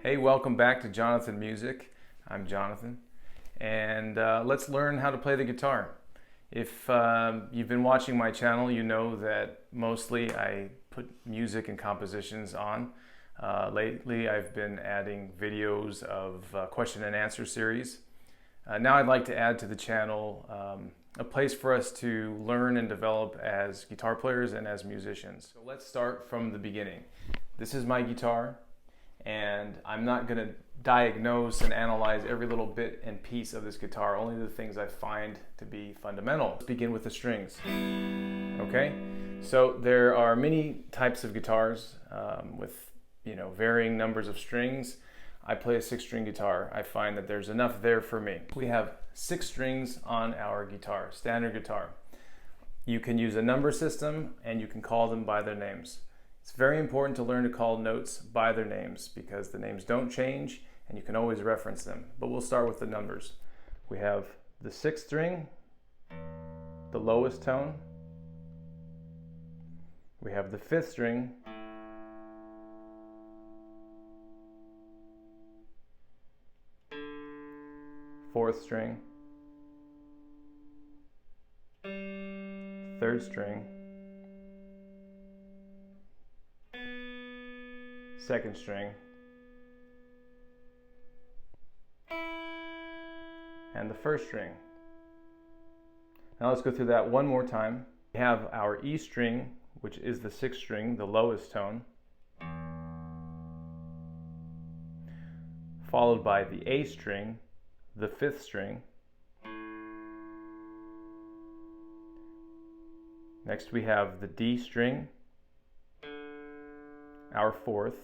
Hey, welcome back to Jonathan Music. I'm Jonathan, and let's learn how to play the guitar. If you've been watching my channel, you know that mostly I put music and compositions on. Lately, I've been adding videos of question and answer series. Now I'd like to add to the channel a place for us to learn and develop as guitar players and as musicians. So let's start from the beginning. This is my guitar, and I'm not going to diagnose and analyze every little bit and piece of this guitar, only the things I find to be fundamental. Let's begin with the strings. Okay, so there are many types of guitars with varying numbers of strings. I play a 6-string guitar. I find that there's enough there for me. We have 6 strings on our guitar, standard guitar. You can use a number system and you can call them by their names. It's very important to learn to call notes by their names because the names don't change and you can always reference them. But we'll start with the numbers. We have the 6th string, the lowest tone. We have the 5th string, fourth string, 3rd string, 2nd string, and the 1st string. Now let's go through that one more time. We have our E string, which is the 6th string, the lowest tone, followed by the A string, the 5th string. Next we have the D string, our 4th.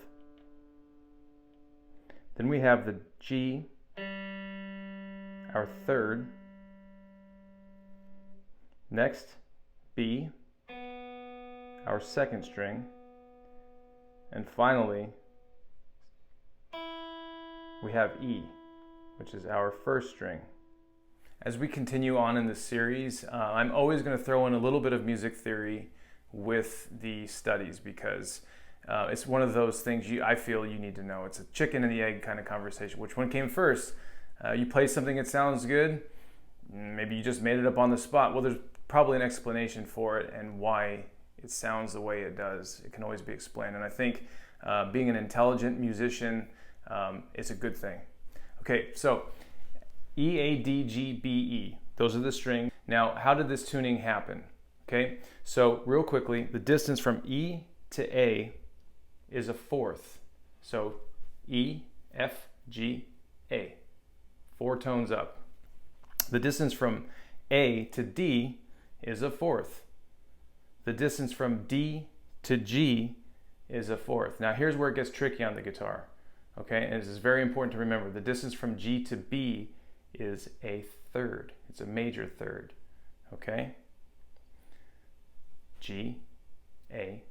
Then we have the G, our 3rd. Next, B, our 2nd string. And finally, we have E, which is our 1st string. As we continue on in this series, I'm always going to throw in a little bit of music theory with the studies because it's one of those things I feel you need to know. It's a chicken and the egg kind of conversation. Which one came first? You play something that sounds good, maybe you just made it up on the spot. Well, there's probably an explanation for it and why it sounds the way it does. It can always be explained. And I think being an intelligent musician, it's a good thing. Okay, so E, A, D, G, B, E. Those are the strings. Now, how did this tuning happen? Okay, so real quickly, the distance from E to A is a 4th. So E, F, G, A. 4 tones up. The distance from A to D is a 4th. The distance from D to G is a 4th. Now here's where it gets tricky on the guitar. Okay, and this is very important to remember. The distance from G to B is a 3rd. It's a major 3rd. Okay? G, A,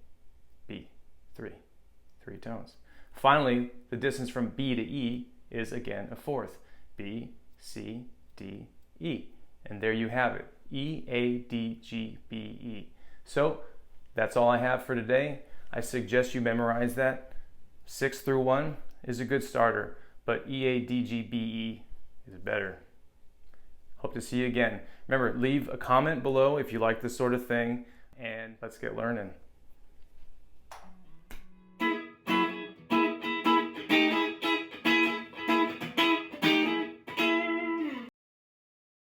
B. 3 tones. Finally, the distance from B to E is again a 4th. B, C, D, E. And there you have it. E, A, D, G, B, E. So that's all I have for today. I suggest you memorize that. 6 through 1 is a good starter, but E, A, D, G, B, E is better. Hope to see you again. Remember, leave a comment below if you like this sort of thing, and let's get learning.